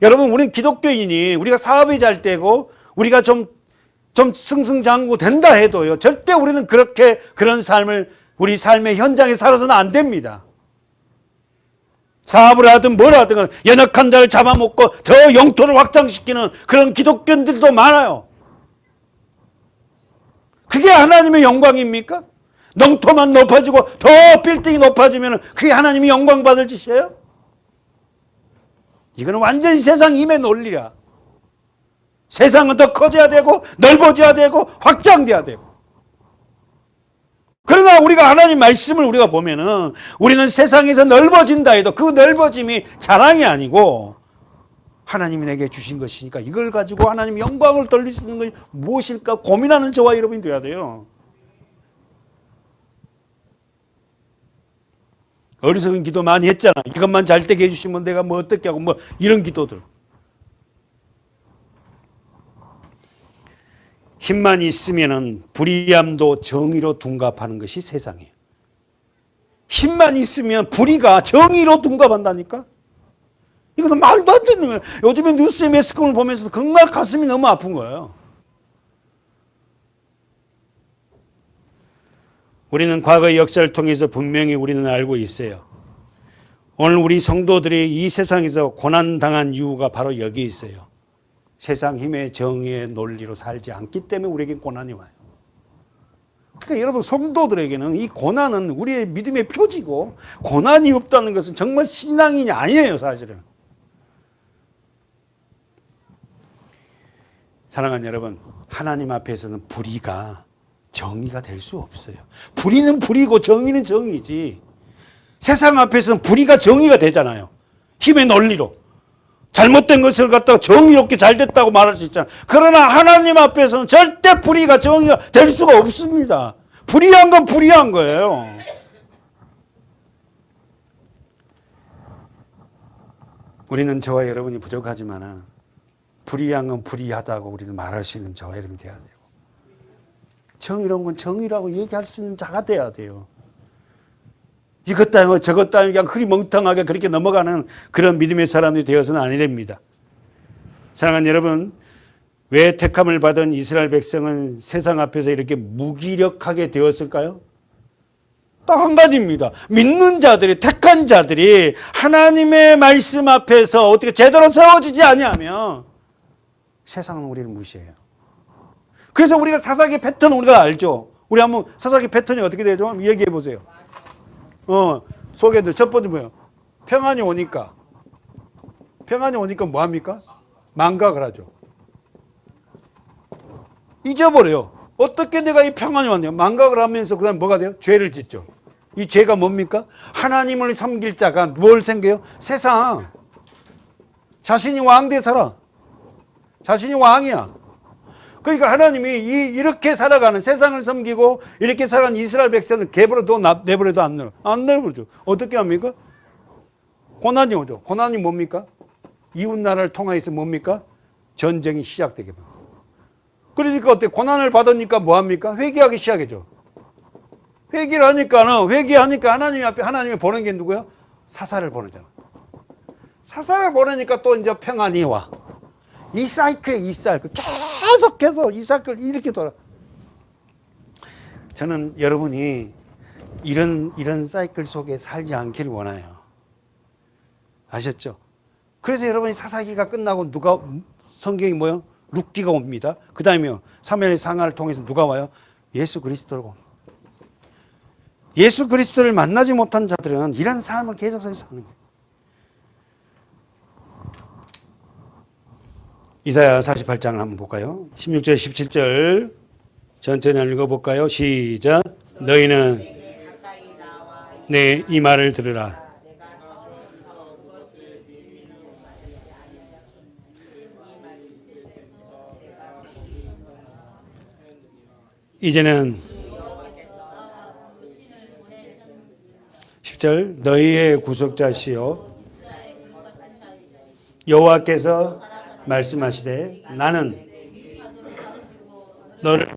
여러분, 우리는 기독교인이 우리가 사업이 잘 되고 우리가 좀 승승장구 된다 해도요, 절대 우리는 그런 삶을 우리 삶의 현장에 살아서는 안 됩니다. 사업을 하든 뭘 하든 연약한 자를 잡아먹고 더 영토를 확장시키는 그런 기독교인들도 많아요. 그게 하나님의 영광입니까? 농토만 높아지고 더 빌딩이 높아지면 그게 하나님이 영광 받을 짓이에요? 이거는 완전히 세상 힘의 논리야. 세상은 더 커져야 되고 넓어져야 되고 확장돼야 되고. 그러나 우리가 하나님 말씀을 우리가 보면은 우리는 세상에서 넓어진다 해도 그 넓어짐이 자랑이 아니고 하나님이 내게 주신 것이니까 이걸 가지고 하나님 영광을 돌릴 수 있는 것이 무엇일까 고민하는 저와 여러분이 돼야 돼요. 어리석은 기도 많이 했잖아. 이것만 잘 되게 해주시면 내가 뭐 어떻게 하고 뭐 이런 기도들. 힘만 있으면은 불의함도 정의로 둔갑하는 것이 세상이에요. 힘만 있으면 불의가 정의로 둔갑한다니까. 이거는 말도 안 되는 거예요. 요즘에 뉴스에 매스컴을 보면서도 정말 가슴이 너무 아픈 거예요. 우리는 과거의 역사를 통해서 분명히 우리는 알고 있어요. 오늘 우리 성도들이 이 세상에서 고난당한 이유가 바로 여기 있어요. 세상 힘의 정의의 논리로 살지 않기 때문에 우리에게 고난이 와요. 그러니까 여러분 성도들에게는 이 고난은 우리의 믿음의 표지고 고난이 없다는 것은 정말 신앙이 아니에요, 사실은. 사랑하는 여러분, 하나님 앞에서는 불의가 정의가 될 수 없어요. 불의는 불의고 정의는 정의지. 세상 앞에서는 불의가 정의가 되잖아요. 힘의 논리로. 잘못된 것을 갖다가 정의롭게 잘 됐다고 말할 수 있잖아요. 그러나 하나님 앞에서는 절대 불의가 정의가 될 수가 없습니다. 불의한 건 불의한 거예요. 우리는 저와 여러분이 부족하지만 불의한 건 불의하다고 우리는 말할 수 있는 저와 여러분이 돼야 되고 정의로운 건 정의라고 얘기할 수 있는 자가 돼야 돼요. 이것 따위고 저것 따위고 그냥 흐리멍텅하게 그렇게 넘어가는 그런 믿음의 사람들이 되어서는 아니 됩니다. 사랑하는 여러분, 왜 택함을 받은 이스라엘 백성은 세상 앞에서 이렇게 무기력하게 되었을까요? 딱 한 가지입니다. 믿는 자들이, 택한 자들이 하나님의 말씀 앞에서 어떻게 제대로 세워지지 아니하면 세상은 우리를 무시해요. 그래서 우리가 사사기 패턴 우리가 알죠. 우리 한번 사사기 패턴이 어떻게 되죠? 한번 얘기해 보세요. 소개도 첫 번째 뭐예요? 평안이 오니까 뭐 합니까? 망각을 하죠. 잊어버려요. 어떻게 내가 이 평안이 왔냐? 망각을 하면서 그다음 뭐가 돼요? 죄를 짓죠. 이 죄가 뭡니까? 하나님을 섬길 자가 뭘 생겨요? 세상. 자신이 왕대 살아. 자신이 왕이야. 그러니까 하나님이 이렇게 살아가는 세상을 섬기고 이렇게 살아가는 이스라엘 백성을 내버려도 안 내버려죠. 어떻게 합니까? 고난이 오죠. 고난이 뭡니까? 이웃 나라를 통하여서 뭡니까? 전쟁이 시작되게 됩니다. 그러니까 어때? 고난을 받으니까 뭐 합니까? 회개하기 시작하죠. 회개하니까 하나님 앞에 하나님이 보낸 게 누구야? 사사를 보내잖아. 사사를 보내니까 또 이제 평안이 와. 이 사이클 계속해서 이 사이클 이렇게 돌아. 저는 여러분이 이런 사이클 속에 살지 않기를 원해요. 아셨죠? 그래서 여러분이 사사기가 끝나고 성경이 뭐요? 룻기가 옵니다. 그 다음에요. 사무엘 상하를 통해서 누가 와요? 예수 그리스도로. 예수 그리스도를 만나지 못한 자들은 이런 삶을 계속 사는 거예요. 이사야 48장을 한번 볼까요? 16절 17절 전체를 읽어볼까요? 시작. 너희는 내 이 말을 들으라. 이제는 10절 너희의 구속자시요 여호와께서 말씀하시되 나는 너를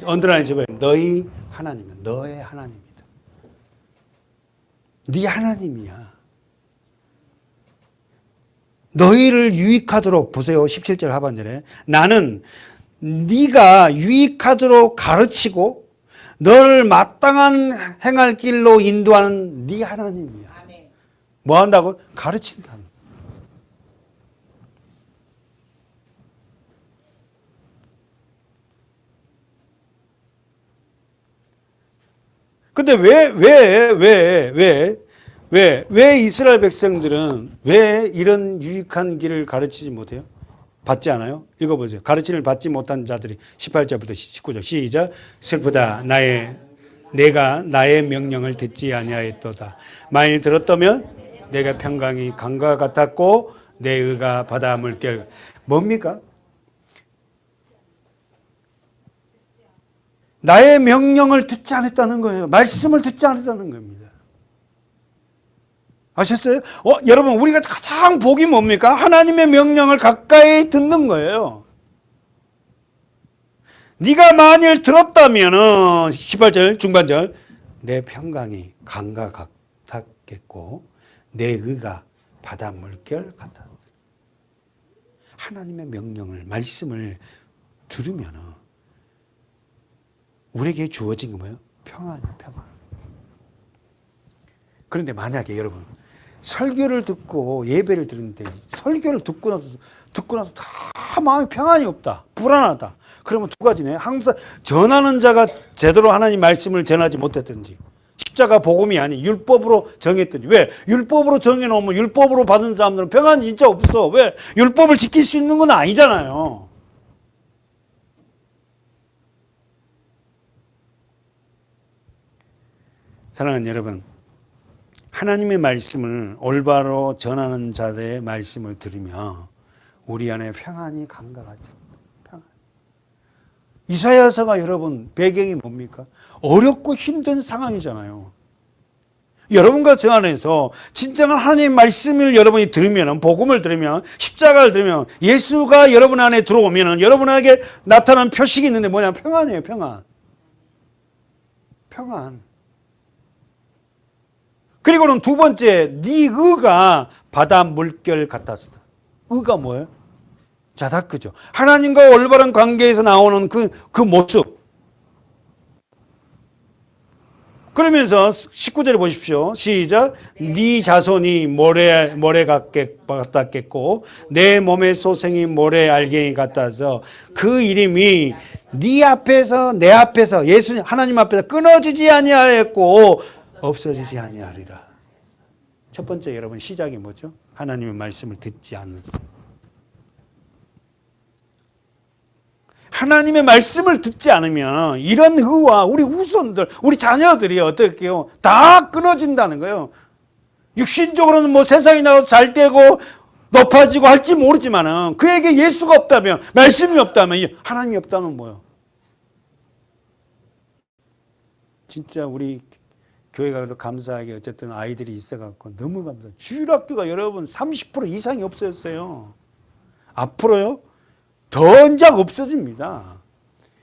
언더라인 집에 너희 하나님은 너의 하나님이다. 네 하나님이야. 너희를 유익하도록 보세요. 17절 하반절에 나는 네가 유익하도록 가르치고 너를 마땅한 행할 길로 인도하는 네 하나님이야. 뭐 한다고? 가르친다. 근데 왜 이스라엘 백성들은 왜 이런 유익한 길을 가르치지 못해요? 받지 않아요? 읽어보세요. 가르침을 받지 못한 자들이 18절부터 19절 시작. 슬프다. 내가 나의 명령을 듣지 아니하였도다. 만일 들었다면 내가 평강이 강과 같았고 내 의가 바다 물결. 뭡니까? 나의 명령을 듣지 않았다는 거예요. 말씀을 듣지 않았다는 겁니다. 아셨어요? 여러분 우리가 가장 복이 뭡니까? 하나님의 명령을 가까이 듣는 거예요. 네가 만일 들었다면 18절 중반절 내 평강이 강과 같았겠고 내 의가 바다 물결 같았다. 하나님의 명령을 말씀을 들으면 우리에게 주어진 게 뭐예요? 평안이에요. 평안. 그런데 만약에 여러분 설교를 듣고 예배를 드리는데 설교를 듣고 나서 다 마음이 평안이 없다. 불안하다. 그러면 두 가지네. 항상 전하는 자가 제대로 하나님 말씀을 전하지 못했든지 십자가 복음이 아닌 율법으로 정했든지. 왜? 율법으로 정해놓으면 율법으로 받은 사람들은 평안이 진짜 없어. 왜? 율법을 지킬 수 있는 건 아니잖아요. 사랑하는 여러분, 하나님의 말씀을 올바로 전하는 자들의 말씀을 들으며 우리 안에 평안이 강과 같이 평안. 이사야서가 여러분 배경이 뭡니까? 어렵고 힘든 상황이잖아요. 여러분과 저 안에서 진정한 하나님의 말씀을 여러분이 들으면, 복음을 들으면, 십자가를 들으면, 예수가 여러분 안에 들어오면 여러분에게 나타난 표식이 있는데 뭐냐? 평안이에요. 평안. 평안. 그리고는 두 번째, 네 의가 바다 물결 같았어. 의가 뭐예요? 자다크죠. 하나님과 올바른 관계에서 나오는 그 모습. 그러면서 19절에 보십시오. 시작. 네 자손이 모래 같았겠고 내 몸의 소생이 모래 알갱이 같아서 그 이름이 네 앞에서 내 앞에서 예수님 하나님 앞에서 끊어지지 아니하였고 없어지지 아니하리라. 첫 번째 여러분 시작이 뭐죠? 하나님의 말씀을 듣지 않는. 하나님의 말씀을 듣지 않으면 이런 의와 우리 후손들, 우리 자녀들이 어떻게 해요? 다 끊어진다는 거예요. 육신적으로는 뭐 세상에 나가서 잘 되고 높아지고 할지 모르지만은 그에게 예수가 없다면, 말씀이 없다면, 하나님이 없다면 뭐예요? 진짜 우리 교회가 그래도 감사하게 어쨌든 아이들이 있어갖고 너무 감사해요. 주일학교가 여러분 30% 이상이 없어졌어요. 앞으로요? 더 이상 없어집니다.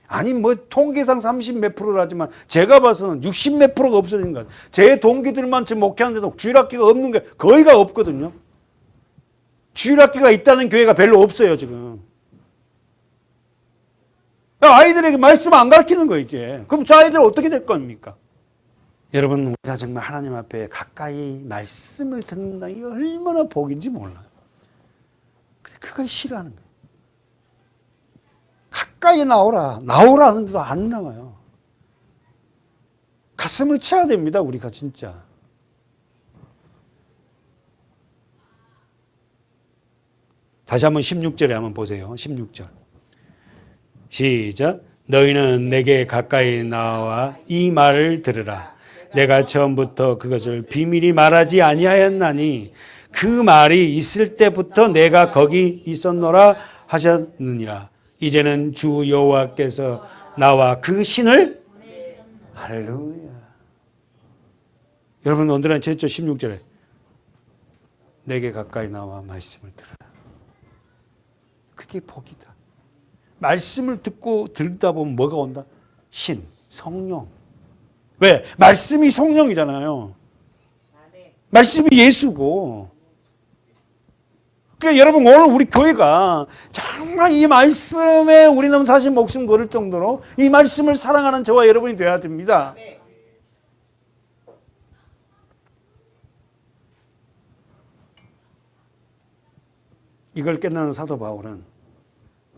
아니 뭐 통계상 30 몇 프로라지만 제가 봐서는 60 몇 프로가 없어진 것 같아요. 제 동기들만 지금 목회하는데도 주일학교가 없는 게 거의가 없거든요. 주일학교가 있다는 교회가 별로 없어요 지금. 아이들에게 말씀 안 가르치는 거예요 이제. 그럼 저 아이들 어떻게 될 겁니까? 여러분 우리가 정말 하나님 앞에 가까이 말씀을 듣는다 이게 얼마나 복인지 몰라요. 근데 그걸 싫어하는 거예요. 가까이 나오라는데도 안 나와요. 가슴을 쳐야 됩니다 우리가 진짜. 다시 한번 16절에 한번 보세요. 16절 시작. 너희는 내게 가까이 나와 이 말을 들으라. 내가 처음부터 그것을 비밀히 말하지 아니하였나니 그 말이 있을 때부터 내가 거기 있었노라 하셨느니라. 이제는 주 여호와께서 나와 그 신을 할렐루야. 여러분 오늘은 제초 16절에 내게 가까이 나와 말씀을 들으라. 그게 복이다. 말씀을 듣고 들다 보면 뭐가 온다? 신, 성령. 왜? 말씀이 성령이잖아요. 말씀이 예수고. 그러니까 여러분 오늘 우리 교회가 정말 이 말씀에 우리는 사실 목숨 걸을 정도로 이 말씀을 사랑하는 저와 여러분이 되어야 됩니다. 이걸 깨닫는 사도 바울은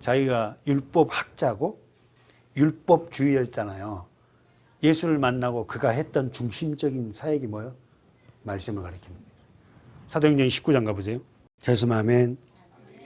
자기가 율법학자고 율법주의였잖아요. 예수를 만나고 그가 했던 중심적인 사역이 뭐예요? 말씀을 가르칩니다. 사도행전 19장 가보세요. 말씀 아멘.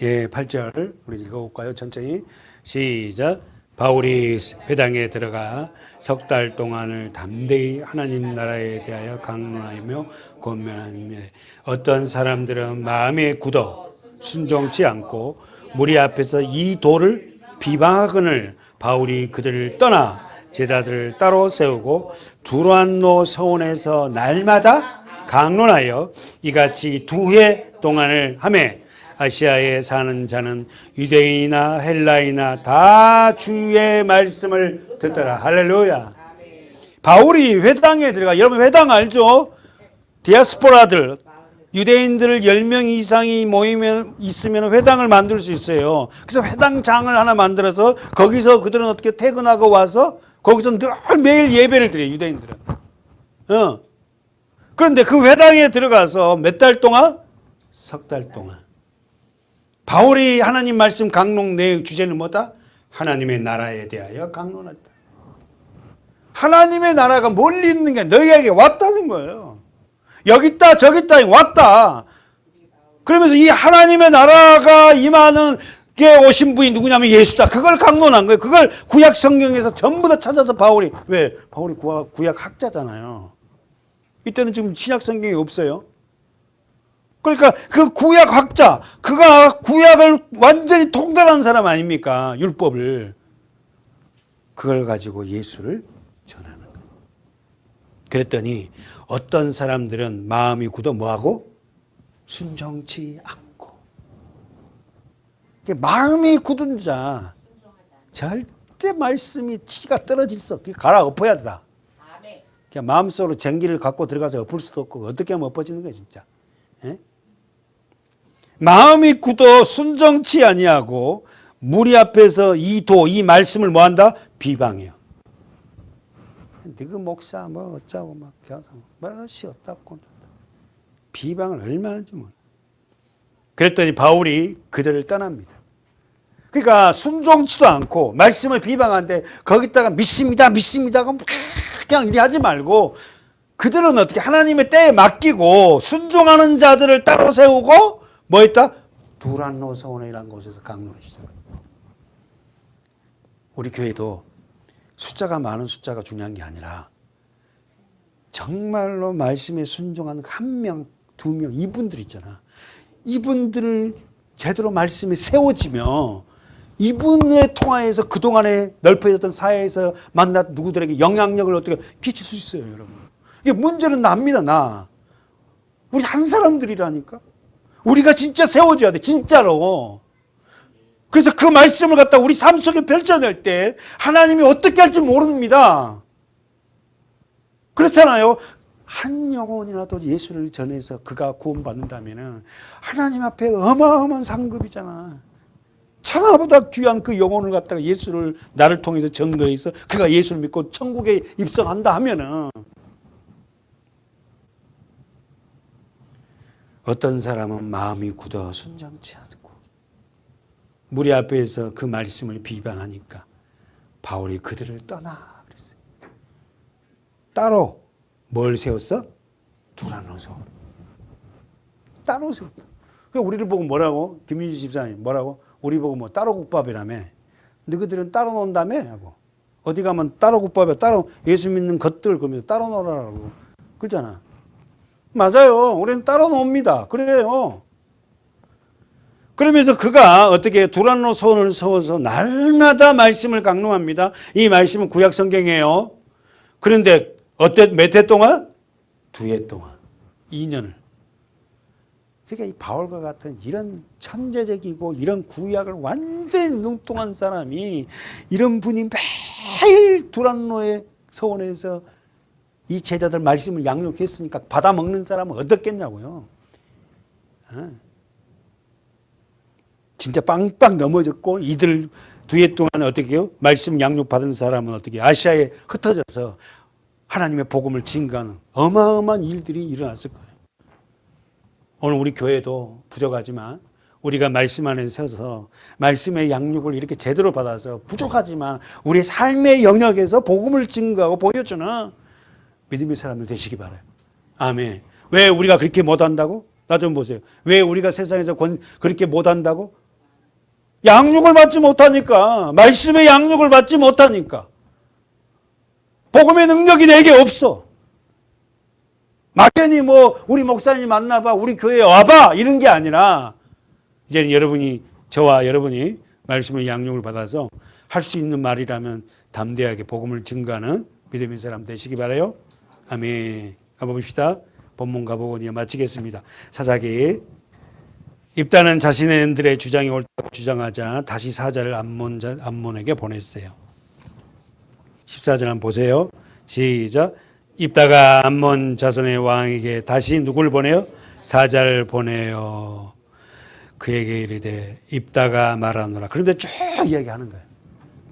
예, 8절 우리 읽어볼까요? 천천히 시작. 바울이 회당에 들어가 석 달 동안을 담대히 하나님 나라에 대하여 강론하며 권면하며 어떤 사람들은 마음에 굳어 순종치 않고 무리 앞에서 이 도를 비방하거늘 바울이 그들을 떠나 제자들을 따로 세우고 두로안노 서원에서 날마다 강론하여 이같이 2해 동안을 하매 아시아에 사는 자는 유대인이나 헬라이나 다 주의 말씀을 듣더라. 할렐루야. 바울이 회당에 들어가. 여러분 회당 알죠? 디아스포라들 유대인들 10명 이상이 있으면 회당을 만들 수 있어요. 그래서 회당장을 하나 만들어서 거기서 그들은 어떻게 퇴근하고 와서 거기서 늘 매일 예배를 드려요. 유대인들은. 그런데 그 회당에 들어가서 몇 달 동안? 석 달 동안. 바울이 하나님 말씀 강론 내용 주제는 뭐다? 하나님의 나라에 대하여 강론했다. 하나님의 나라가 멀리 있는 게 너희에게 왔다는 거예요. 여기 있다 저기 있다 왔다. 그러면서 이 하나님의 나라가 임하는 게 오신 분이 누구냐면 예수다. 그걸 강론한 거예요. 그걸 구약 성경에서 전부 다 찾아서 바울이. 왜? 바울이 구약 학자잖아요. 이때는 지금 신약 성경이 없어요. 그러니까 그 구약 학자, 그가 구약을 완전히 통달한 사람 아닙니까? 율법을. 그걸 가지고 예수를 전하는 거예요. 그랬더니 어떤 사람들은 마음이 굳어 뭐하고? 순종치 않고. 마음이 굳은 자 절대 말씀이 치가 떨어질 수 없게 갈아엎어야 된다. 그냥 마음속으로 쟁기를 갖고 들어가서 엎을 수도 없고 어떻게 하면 엎어지는 거야 진짜. 예? 마음이 굳어 순종치 아니하고 무리 앞에서 이 말씀을 뭐한다? 비방해요. 너그 목사 뭐 어쩌고 막 뭐시 없다고 비방을 얼마나 하지 뭐. 그랬더니 바울이 그들을 떠납니다. 그러니까 순종치도 않고 말씀을 비방하는데 거기다가 믿습니다 그냥 이리 하지 말고 그들은 어떻게 하나님의 때에 맡기고 순종하는 자들을 따로 세우고 뭐 했다? 두란노 서원이라는 곳에서 강론을 시작합니다. 우리 교회도 숫자가 많은 숫자가 중요한 게 아니라 정말로 말씀에 순종하는 한 명, 두 명, 이분들 있잖아. 이분들을 제대로 말씀에 세워지며 이분을 통하여서 그동안에 넓혀졌던 사회에서 만났던 누구들에게 영향력을 어떻게 끼칠 수 있어요, 여러분. 이게 문제는 납니다, 나. 우리 한 사람들이라니까. 우리가 진짜 세워져야 돼, 진짜로. 그래서 그 말씀을 갖다 우리 삶 속에 펼쳐낼 때 하나님이 어떻게 할지 모릅니다. 그렇잖아요. 한 영혼이라도 예수를 전해서 그가 구원받는다면 하나님 앞에 어마어마한 상급이잖아. 천하보다 귀한 그 영혼을 갖다가 예수를 나를 통해서 증거해서 그가 예수를 믿고 천국에 입성한다 하면은 어떤 사람은 마음이 굳어 순정치 않고 무리 앞에서 그 말씀을 비방하니까 바울이 그들을 떠나 그랬어요. 따로 뭘 세웠어? 두란노서. 따로 세웠다. 우리를 보고 뭐라고? 김민지 집사님 뭐라고? 우리 보고 뭐 따로 국밥이라며. 너희들은 따로 논다며? 하고. 어디 가면 따로 국밥에 따로 예수 믿는 것들 그러면서 따로 놀아라고. 그러잖아. 맞아요. 우리는 따로 놉니다. 그래요. 그러면서 그가 어떻게 두란노 소원을 세워서 날마다 말씀을 강론합니다. 이 말씀은 구약 성경이에요. 그런데 몇 해 동안? 2해 동안. 2년을. 그러니까 이 바울과 같은 이런 천재적이고 이런 구약을 완전히 능통한 사람이 이런 분이 매일 두란노의 서원에서 이 제자들 말씀을 양육했으니까 받아먹는 사람은 어떻겠냐고요. 진짜 빵빵 넘어졌고 이들 2해 동안 어떻게 해요? 말씀 양육받은 사람은 어떻게 아시아에 흩어져서 하나님의 복음을 증거하는 어마어마한 일들이 일어났을 거예요. 오늘 우리 교회도 부족하지만 우리가 말씀 안에 서서 말씀의 양육을 이렇게 제대로 받아서 부족하지만 우리 삶의 영역에서 복음을 증거하고 보여주는 믿음의 사람들 되시기 바라요. 아멘. 왜 우리가 그렇게 못한다고? 나 좀 보세요. 왜 우리가 세상에서 그렇게 못한다고? 양육을 받지 못하니까. 말씀의 양육을 받지 못하니까. 복음의 능력이 내게 없어. 막연히 뭐 우리 목사님 만나봐, 우리 교회에 와봐 이런 게 아니라 이제는 여러분이 저와 여러분이 말씀의 양육을 받아서 할 수 있는 말이라면 담대하게 복음을 증거하는 믿음의 사람 되시기 바라요. 아멘. 가봅시다. 본문 가보고 이제 마치겠습니다. 사사기 입다는 자신들의 주장이 옳다고 주장하자 다시 사자를 암몬에게 보냈어요. 14절 한번 보세요. 시작. 입다가 암몬 자손의 왕에게 다시 누굴 보내요? 사자를 보내요. 그에게 이르되 입다가 말하노라. 그런데 쭉 이야기하는 거예요.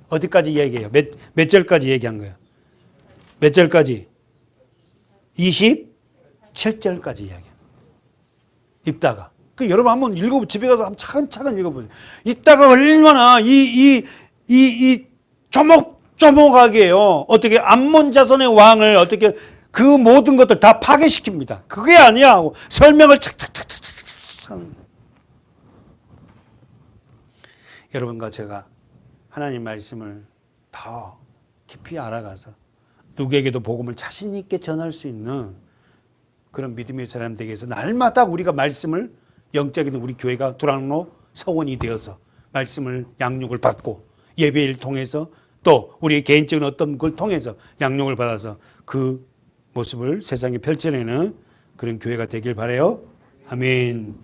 어디까지 얘기해요? 몇 절까지 얘기한 거예요? 몇 절까지? 27절까지 이야기해요. 입다가. 그 여러분 한번 집에 가서 한번 차근차근 읽어보세요. 입다가 얼마나 조목조목하게요. 어떻게 암몬 자손의 왕을 어떻게 그 모든 것들 다 파괴시킵니다. 그게 아니야 하고 설명을 착착착착착 하는 거예요. 여러분과 제가 하나님 말씀을 더 깊이 알아가서 누구에게도 복음을 자신 있게 전할 수 있는 그런 믿음의 사람 되기 위해서 날마다 우리가 말씀을 영적인 우리 교회가 두란노 서원이 되어서 말씀을 양육을 받고 예배를 통해서 또 우리 개인적인 어떤 걸 통해서 양육을 받아서 그 모습을 세상에 펼쳐내는 그런 교회가 되길 바라요. 아멘.